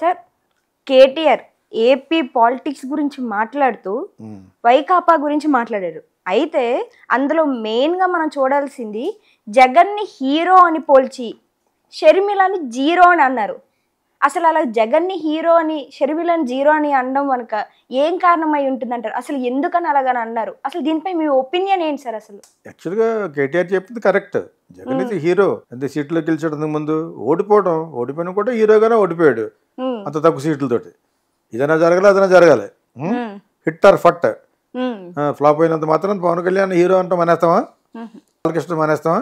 Sir KTR AP politics గురించి మాట్లాడుతూ వైకాపా గురించి మాట్లాడారు. అయితే అందులో మెయిన్గా మనం చూడాల్సింది జగన్ని హీరో అని పోల్చి షర్మిలని జీరో అని అన్నారు. అసలు అలా జగన్ని హీరో అని షర్మిలని జీరో అని అనడం కనుక ఏం కారణమై ఉంటుందంటారు? అసలు ఎందుకని అలాగని అన్నారు? అసలు దీనిపై మీ ఒపీనియన్ ఏంటి సార్? అసలు యాక్చువల్గా కేటీఆర్ చెప్పింది కరెక్ట్. జగన్ ఇది హీరో. అంతే సీట్లో గెలిచడం ముందు ఓడిపోయినా కూడా హీరోగానే ఓడిపోయాడు అంత తక్కువ సీట్లతోటి. ఇదైనా జరగాలి అదైనా జరగాలి. హిట్ ఆర్ ఫట్. ఫ్లాప్ అయినంత మాత్రం పవన్ కళ్యాణ్ హీరో అంటే మానేస్తామా? బాలకృష్ణ మానేస్తామా?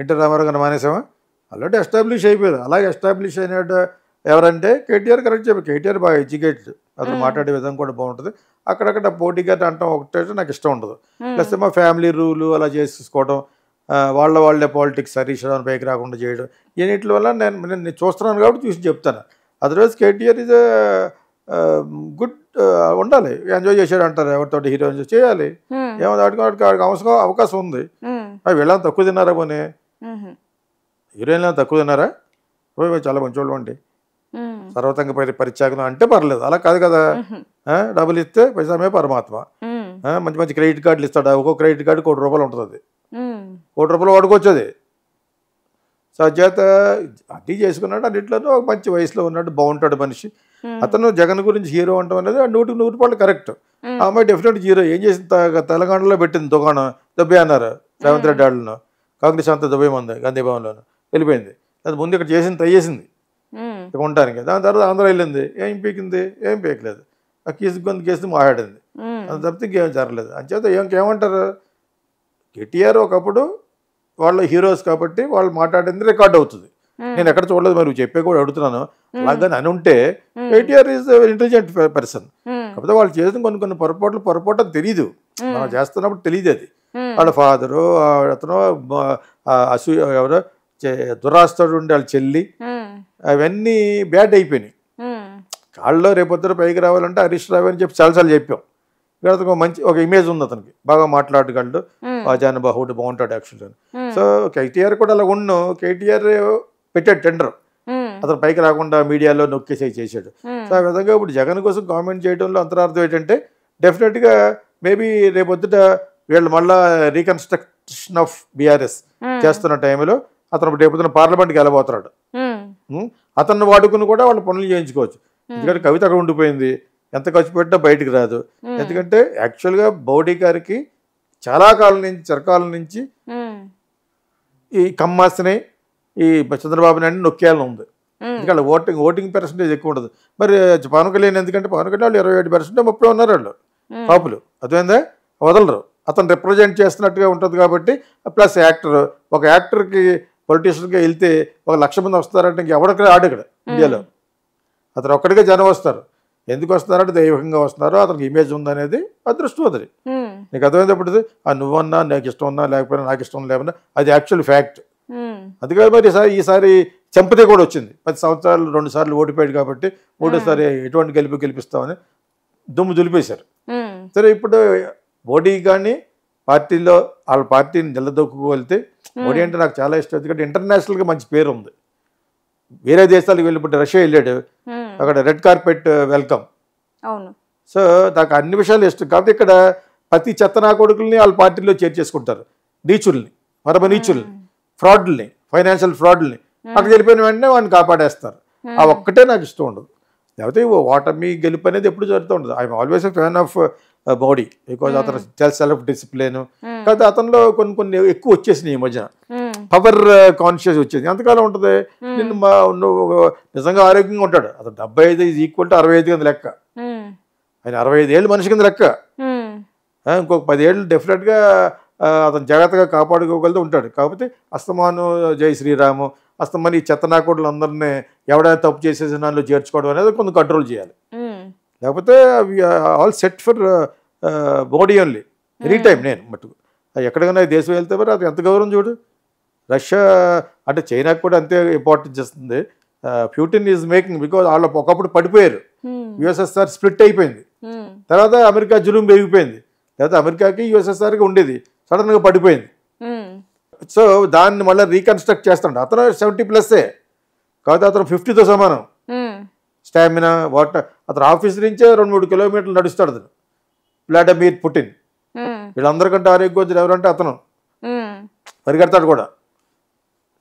ఎన్టీ రామారావు గారిని మానేసామా? ఆల్రెడీ ఎస్టాబ్లిష్ అయిపోయారు. అలాగే ఎస్టాబ్లిష్ అయినట్టు ఎవరంటే కేటీఆర్ కరెక్ట్ చెప్పి. కేటీఆర్ బాగా ఎడ్యుకేటెడ్, అతను మాట్లాడే విధంగా కూడా బాగుంటుంది. అక్కడక్కడ పోటీగా అంటాం ఒకటే నాకు ఇష్టం ఉండదు. ప్లస్ మా ఫ్యామిలీ రూలు అలా చేసుకోవడం, వాళ్ళే పాలిటిక్స్ హరీష్ రావు పైకి రాకుండా చేయడం, ఇన్నిటి వల్ల నేను చూస్తున్నాను కాబట్టి చూసి చెప్తాను. అదర్వైజ్ కేటీఆర్ ఇస్ గుడ్, ఉండాలి, ఎంజాయ్ చేశాడు అంటారు. ఎవరితో హీరో ఎంజాయ్ చేయాలి, ఏమో వాడికి అవకాశం ఉంది. వీళ్ళని తక్కువ తిన్నారా? పోనీ హీరోయిన్ తక్కువ తిన్నారా? చాలా మంచి వాళ్ళు అండి, సర్వతంగా పరిత్యాగం అంటే పర్లేదు. అలా కాదు కదా, డబ్బులు ఇస్తే పైసామే పరమాత్మ. మంచి మంచి క్రెడిట్ కార్డులు ఇస్తాడు. ఒక్కొక్క క్రెడిట్ కార్డు ₹1,00,00,000 ఉంటుంది. అది ₹1,00,00,000 వాడుకోవచ్చు. అది సచేత అడ్డీ చేసుకున్నాడు. అన్నింటిలోనూ ఒక మంచి వయసులో ఉన్నాడు, బాగుంటాడు మనిషి. అతను జగన్ గురించి హీరో అంటాం అనేది 100% కరెక్ట్. ఆ అమ్మాయి డెఫినెట్ హీరో. ఏం చేసింది? తెలంగాణలో పెట్టింది దుకాణం, దుబ్బే అన్నారు రేవంత్ రెడ్డి వాళ్ళను. కాంగ్రెస్ అంతా దుబ్బే మంది గాంధీ భవన్లోను వెళ్ళిపోయింది. అది ముందు ఇక్కడ చేసింది తయ్యేసింది ఇక ఉండటానికి. దాని తర్వాత ఆంధ్ర వెళ్ళింది, ఏం పీకింది? ఏం పీకలేదు. ఆ కేసు మాట్లాడింది, అది తప్పితే ఇంకేం జరగలేదు. అంచేత ఇంకేమంటారు? కేటీఆర్ ఒకప్పుడు వాళ్ళ హీరోస్ కాబట్టి వాళ్ళు మాట్లాడింది రికార్డ్ అవుతుంది. నేను ఎక్కడ చూడలేదు, మరి చెప్పే కూడా అడుగుతున్నాను. అలాగని అని ఉంటే కేటీఆర్ ఈజ్ ఇంటెలిజెంట్ పర్సన్. కాకపోతే వాళ్ళు చేసిన కొన్ని పొరపాటు అని తెలియదు, మనం చేస్తున్నప్పుడు తెలియదు. అది వాళ్ళ ఫాదరు, అతను ఎవరో దురాస్తుడు ఉండే వాళ్ళ చెల్లి, అవన్నీ బ్యాడ్ అయిపోయినాయి. కాళ్ళలో రేపొద్దున పైకి రావాలంటే హరీష్ రావు అని చెప్పి చాలాసార్లు చెప్పాం. ఇక్కడ అతనికి మంచి ఒక ఇమేజ్ ఉంది, అతనికి బాగా మాట్లాడగలడు, వాజాను బాహుడు బాగుంటాడు యాక్చువల్గా. సో కేటీఆర్ కూడా అలా ఉన్ను. కేటీఆర్ పెట్టాడు టెండర్, అతను పైకి రాకుండా మీడియాలో నొక్కేసి చేశాడు. సో ఆ విధంగా ఇప్పుడు జగన్ కోసం కామెంట్ చేయడంలో అంతరార్థం ఏంటంటే డెఫినెట్గా మేబీ రేపొద్దుట వీళ్ళు మళ్ళా రీకన్స్ట్రక్షన్ ఆఫ్ బీఆర్ఎస్ చేస్తున్న టైంలో అతను రేపొద్దున పార్లమెంట్కి వెళ్ళబోతున్నాడు. అతన్ని వాడుకుని కూడా వాళ్ళు పనులు చేయించుకోవచ్చు. ఎందుకంటే కవిత అక్కడ ఉండిపోయింది, ఎంత ఖర్చు పెట్టినా బయటికి రాదు. ఎందుకంటే యాక్చువల్గా బౌడీ గారికి చాలా కాలం నుంచి, చిరకాలం నుంచి ఈ కమ్మాస్ని, ఈ చంద్రబాబు నాయుడు నొక్కేయాలని ఉంది. ఎందుకంటే ఓటింగ్ పర్సంటేజ్ ఎక్కువ ఉండదు. మరి పవన్ కళ్యాణ్ ఎందుకంటే పవన్ కళ్యాణ్ వాళ్ళు 27% 30 ఉన్నారు వాళ్ళు కాపులు. అదేందా వదలరు, అతను రిప్రజెంట్ చేస్తున్నట్టుగా ఉంటుంది కాబట్టి. ప్లస్ యాక్టర్, ఒక యాక్టర్కి పొలిటీషియన్గా వెళ్తే 1,00,000 మంది వస్తారంటే ఇంకెవరికి ఆడు ఇక్కడ ఇండియాలో. అతను ఒక్కడిగా జనం వస్తారు. ఎందుకు వస్తున్నారంటే దైవికంగా వస్తున్నారు, అతనికి ఇమేజ్ ఉందనేది అదృష్టం. అది నీకు అర్థమైనప్పుడు నువ్వన్నా నాకు ఇష్టం ఉన్నా లేకపోయినా, నాకు ఇష్టం లేకపోయినా అది యాక్చువల్ ఫ్యాక్ట్. అందుకని మరి ఈసారి చెంపతే కూడా వచ్చింది. 10 సంవత్సరాలు 2 సార్లు ఓడిపోయాడు కాబట్టి 3ఓసారి ఎటువంటి గెలిపిస్తామని దుమ్ము దులిపేశారు. సరే ఇప్పుడు మోడీ కానీ పార్టీలో వాళ్ళ పార్టీని నిలదొక్కువెళ్తే, మోడీ అంటే నాకు చాలా ఇష్టం. ఎందుకంటే ఇంటర్నేషనల్గా మంచి పేరు ఉంది. వేరే దేశాలకు వెళ్ళిపోతే రష్యా వెళ్ళాడు, అక్కడ రెడ్ కార్పెట్ వెల్కమ్. సో నాకు అన్ని విషయాలు ఇష్టం. కాబట్టి ఇక్కడ ప్రతి చెత్తనా కొడుకుల్ని వాళ్ళ పార్టీలో చేర్చేసుకుంటారు. నీచుల్ని, మరొక నీచుల్ని, ఫ్రాడ్ని, ఫైనాన్షియల్ ఫ్రాడ్ని అక్కడ వెళ్ళిపోయిన వెంటనే వాడిని కాపాడేస్తారు. ఆ ఒక్కటే నాకు ఇష్టం ఉండదు. లేకపోతే ఓటమి గెలుపు అనేది ఎప్పుడు జరుగుతూ ఉండదు. I'm always a fan of Modi because అతను సెల్ఫ్ డిసిప్లిన్. కాకపోతే అతనిలో కొన్ని ఎక్కువ వచ్చేసినాయి ఈ మధ్యన. పవర్ కాన్షియస్ వచ్చేది. ఎంతకాలం ఉంటుంది? నువ్వు నిజంగా ఆరోగ్యంగా ఉంటాడు. అతను 75 ఈజ్ ఈక్వల్ టు 65 కింద లెక్క. ఆయన 65 ఏళ్ళు మనిషి కింద లెక్క. ఇంకొక 10 ఏళ్ళు డెఫినెట్గా అతను జాగ్రత్తగా కాపాడుకోగలుగుతూ ఉంటాడు. కాకపోతే అస్తమాను జై శ్రీరాము, అస్తమాను ఈ చెత్తనాకోట్లు అందరినీ ఎవడైనా తప్పు చేసేసి దానిలో చేర్చుకోవడం అనేది కొంచెం కంట్రోల్ చేయాలి. లేకపోతే అవి all set for Modi only any time. నేను మట్టుకు ఎక్కడికైనా దేశం వెళ్తే మరి అది ఎంత గౌరవం చూడు. రష్యా అంటే చైనాకి కూడా అంతే ఇంపార్టెన్స్ ఇస్తుంది. ప్యూటిన్ ఈజ్ మేకింగ్ బికాజ్ వాళ్ళు ఒకప్పుడు పడిపోయారు. యుఎస్ఎస్ఆర్ స్ప్లిట్ అయిపోయింది, తర్వాత అమెరికా జులుం పెరిగిపోయింది. లేకపోతే అమెరికాకి యుఎస్ఎస్ఆర్కి ఉండేది, సడన్గా పడిపోయింది. సో దాన్ని మళ్ళీ రీకన్స్ట్రక్ట్ చేస్తాడు. అతను 70+, కాకపోతే అతను 50తో సమానం. Stamina water. అతను ఆఫీస్ నుంచే 2-3 కిలోమీటర్లు నడుస్తాడు అతను. వ్లాడిమిర్ పుటిన్ వీళ్ళందరికంటే ఆరోగ్యవంతుడు ఎవరంటే అతను, పరిగెడతాడు కూడా.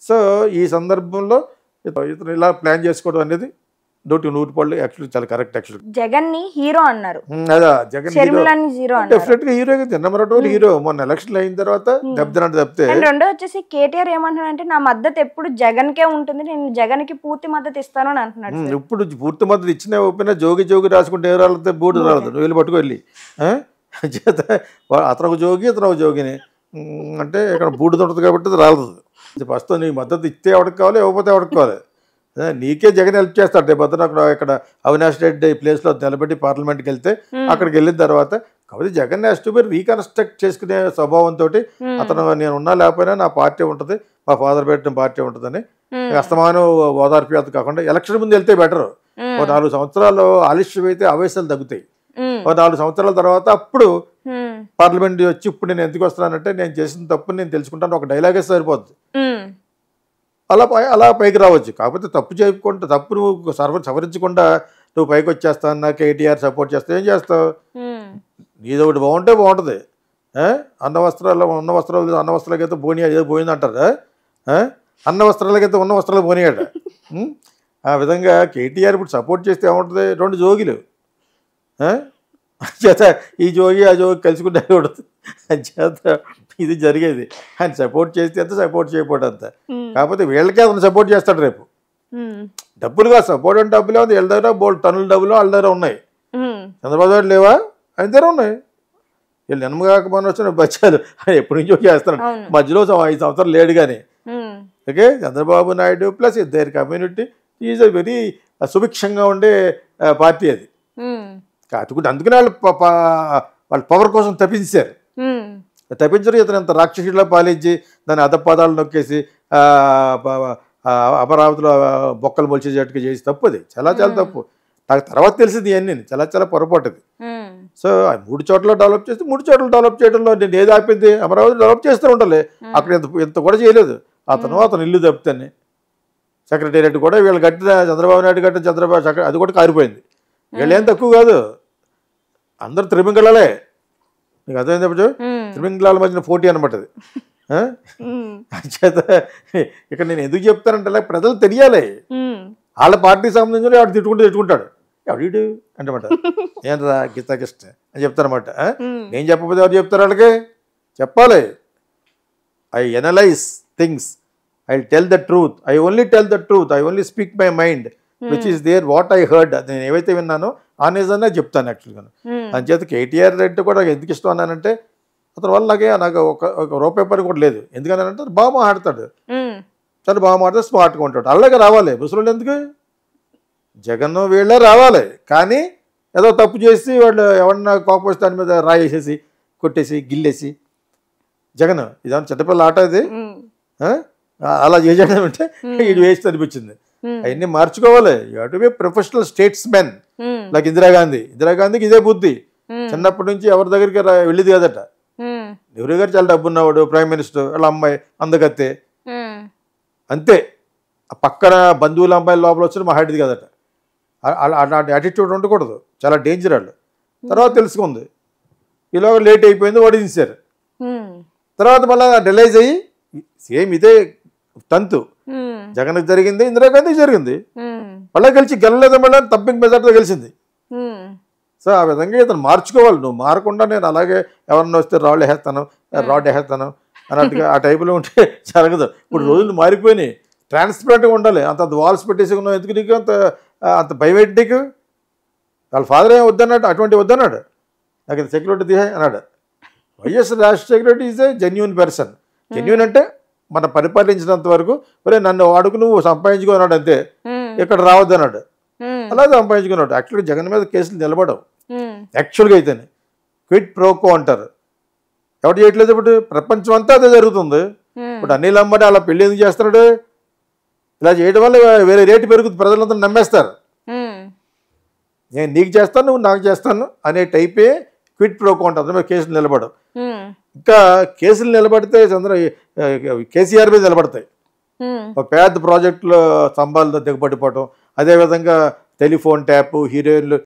సో ఈ సందర్భంలో ఇతను ఇలా ప్లాన్ చేసుకోవడం అనేది 100% యాక్చువల్లీ చాలా కరెక్ట్. యాక్చువల్లీ జగన్ ని హీరో అన్నారు, అదా జగన్ షర్మిలని జీరో అన్నారు. డెఫినెట్ గా హీరో నెంబర్ 2 హీరో. మొన్న ఎలక్షన్ అయిన తర్వాత దెబ్బతిన్నట్టు తప్పితే. అండ్ రెండో వచ్చేసి కేటీఆర్ ఏమంటున్నాడంటే నా మద్దతు ఎప్పుడు జగన్ కే ఉంటుంది, నేను జగన్ కి పూర్తి మద్దతు ఇస్తాను అని అంటున్నాడు. ఇప్పుడు పూర్తి మద్దతు ఇచ్చిన ఒప్పినా జోగి రాసుకుంటే ఏ రాళ్ళతో బూడి రాలదు. నువ్వు వెళ్ళి పట్టుకు వెళ్ళి చేత అతను ఒక జోగి ఇతను ఒక జోగిని అంటే ఇక్కడ బూడిద ఉంటుంది కాబట్టి అది రాలదు. ఫస్ట్ నీ మద్దతు ఇస్తే ఎవరికి కావాలి, ఇవ్వకపోతే ఎవరికి కావాలి. నీకే జగన్ హెల్ప్ చేస్తాడు. రేపు అతను ఇక్కడ అవినాష్ రెడ్డి ప్లేస్లో నిలబెట్టి పార్లమెంట్కి వెళ్తే అక్కడికి వెళ్ళిన తర్వాత కాబట్టి Jagan has to be reconstruct చేసుకునే స్వభావంతో అతను నేను ఉన్నా లేకపోయినా నా పార్టీ ఉంటుంది, మా ఫాదర్ పెట్టిన పార్టీ ఉంటుందని అస్తమానం ఓదార్పు యాత్ర కాకుండా ఎలక్షన్ ముందు వెళ్తే బెటర్. ఒక 4 సంవత్సరాలు ఆలస్యం అయితే ఆవేశాలు తగ్గుతాయి. ఒక 4 సంవత్సరాల తర్వాత అప్పుడు పార్లమెంట్ వచ్చి ఇప్పుడు నేను ఎందుకు వస్తున్నానంటే నేను చేసిన తప్పు నేను తెలుసుకుంటాను ఒక డైలాగే సరిపోద్ది. అలా పైకి రావచ్చు. కాకపోతే తప్పు చేయకుండా తప్పు నువ్వు సవరించకుండా నువ్వు పైకి వచ్చేస్తాను నాకు కేటీఆర్ సపోర్ట్ చేస్తావు ఏం చేస్తావు? నీది ఒకటి బాగుంటే బాగుంటుంది. అన్న వస్త్రాలకైతే బోని ఏదో పోయింది అంటారు. అన్న వస్త్రాలకైతే ఉన్న వస్త్రాలు పోనీయట. ఆ విధంగా కేటీఆర్ ఇప్పుడు సపోర్ట్ చేస్తే ఏముంటుంది? 2 జోగిలు చేత ఈ జోగి ఆ జోగి కలుసుకుంటే కూడదు చేత ఇది జరిగేది. ఆయన సపోర్ట్ చేస్తే అంత సపోర్ట్ చేయకపోవడం అంత. కాకపోతే వీళ్ళకే అతను సపోర్ట్ చేస్తాడు రేపు. డబ్బులుగా సపోర్ట్ అంటే డబ్బులే ఉంది వీళ్ళ దగ్గర, బోల్డ్ టన్నుల డబ్బులు వాళ్ళ దగ్గర ఉన్నాయి. చంద్రబాబు దగ్గర లేవా? ఆయన దగ్గర ఉన్నాయి. వీళ్ళు నిమ్మగాకపోయినా వచ్చిన బచ్చాలు ఎప్పటి నుంచో చేస్తాడు. మధ్యలో 5 సంవత్సరాలు లేడు కానీ. Okay, Chandrababu Naidu plus there community is a very సుభిక్షంగా ఉండే పార్టీ అది. కాటుకుంటే అందుకనే వాళ్ళు పవర్ కోసం తప్పించారు. ఇతను ఇంత రాక్షసుడిలో పాలించి దాని అధపాదాలు నొక్కేసి అమరావతిలో బొక్కలు మొలిచేటట్టుగా చేసి తప్పు. అది చాలా తప్పు. నాకు తర్వాత తెలిసింది ఇవన్నీ చాలా పొరపాటుది. సో 3 చోట్ల డెవలప్ చేస్తే 3 చోట్ల డెవలప్ చేయడంలో నేను ఏది ఆపింది? అమరావతి డెవలప్ చేస్తూ ఉండాలి. అక్కడ ఇంత కూడా చేయలేదు. అతను ఇల్లు తప్పితేనే సెక్రటేరియట్ కూడా వీళ్ళు కట్టిన చంద్రబాబు నాయుడు కట్టిన చంద్రబాబు అది కూడా కారిపోయింది. వీళ్ళు ఏం తక్కువ కాదు, అందరు త్రిమింగళాలే. నీకు అర్థమైంది చెప్పచ్చు? త్రిమింగళాల మధ్యన పోటీ అనమాట అది. చేత ఇక్కడ నేను ఎందుకు చెప్తానంటే ప్రజలు తెలియాలి. వాళ్ళ పార్టీకి సంబంధించి వాడు తిట్టుకుంటాడు ఎవడు అంటమాట ఏంటరా గీతాకిష్ట అని చెప్తారన్నమాట. నేను చెప్పకపోతే ఎవరు చెప్తారు? వాళ్ళకి చెప్పాలి. I analyse things, I tell the truth, I only tell the truth, I only speak my mind which is there what I heard. నేను ఏవైతే విన్నానో ఆ నిజాన్ని చెప్తాను యాక్చువల్గా. అంచేత కేటీఆర్ రెడ్డి కూడా ఎందుకు ఇష్టం అన్నానంటే అతని వల్ల నాకు ఒక రూపాయి పని కూడా లేదు. ఎందుకనంటే బాగా మాట్లాడతాడు, చాలా బాగా మాట్లాడితే స్మార్ట్గా ఉంటాడు. అలాగే రావాలి ముసలు ఎందుకు? జగన్ వీళ్ళే రావాలి. కానీ ఏదో తప్పు చేసి వాళ్ళు ఎవరన్నా కోపం వస్తే దాని మీద రాయేసేసి కొట్టేసి గిల్లేసి జగన్ ఇదాని చిన్నపిల్ల ఆట ఇది అలా చేయడం అంటే ఇది వేస్ట్ అనిపించింది. అవన్నీ మార్చుకోవాలి. You have to be professional statesmen like ఇందిరాగాంధీకి ఇదే బుద్ధి. చిన్నప్పటి నుంచి ఎవరి దగ్గరికి వెళ్ళేది కదట. నెహ్రూ గారు చాలా డబ్బు ఉన్నవాడు, ప్రైమ్ మినిస్టర్, వాళ్ళ అమ్మాయి అందగత్తే అంతే. ఆ పక్కన బంధువుల అమ్మాయిల లోపల వచ్చిన మా హైట్ది కదట. అలాంటి యాటిట్యూడ్ ఉండకూడదు, చాలా డేంజర్ వాళ్ళు. తర్వాత తెలుసుకుంది, ఈలోగా లేట్ అయిపోయింది, ఓడించారు. తర్వాత మళ్ళీ రిలైజ్ అయ్యి సేమ్ ఇదే తంతు జగన్కి జరిగింది, ఇందిరాగాంధీకి జరిగింది. మళ్ళీ గెలలేదు, మళ్ళీ తప్పింగ్ మెజార్టీతో గెలిచింది. సో ఆ విధంగా ఇతను మార్చుకోవాలి. నువ్వు మారకుండా నేను అలాగే ఎవరన్నా వస్తే రాడ్ వేస్తాను అన్నట్టుగా ఆ టైపులో ఉంటే జరగదు. ఇప్పుడు రోజులు మారిపోయినాయి, ట్రాన్స్పరెంట్గా ఉండాలి. అంత వాల్స్ పెట్టేసుకున్నావు ఎందుకు నీకు అంత భయపెట్టి నీకు? వాళ్ళ ఫాదర్ ఏం వద్దన్నాడు, అటువంటి వద్దన్నాడు. నాకు ఇది సెక్యూరిటీ తీసే అన్నాడు. YS Rajasekhara Reddy is a genuine person. Genuine అంటే మనం పరిపాలించినంత వరకు ఒరే నన్ను వాడుకు నువ్వు సంపాదించుకున్నాడు అంతే, ఇక్కడ రావద్దు అన్నాడు. అలా సంపాదించుకున్నాడు. యాక్చువల్గా జగన్ మీద కేసులు నిలబడవు. యాక్చువల్గా అయితేనే క్విట్ ప్రోకో అంటారు. ఎవరు చేయట్లేదు. ఇప్పుడు ప్రపంచం అంతా అదే జరుగుతుంది. ఇప్పుడు అనిల్ అంబానీ అలా పెళ్లి ఎందుకు చేస్తున్నాడు? ఇలా చేయడం వల్ల వేరే రేటు పెరుగుతుంది, ప్రజలంతా నమ్మేస్తారు. నేను నీకు చేస్తాను, నువ్వు నాకు చేస్తాను అనే టైపే క్విట్ ప్రోకో అంటారు. అందులో కేసులు నిలబడవు. ఇంకా కేసులు నిలబడితే కేసీఆర్ మీద నిలబడతాయి. పెద్ద ప్రాజెక్టులో స్తంభాలతో దిగబడిపోవటం, అదేవిధంగా టెలిఫోన్ ట్యాప్, హీరోయిన్లు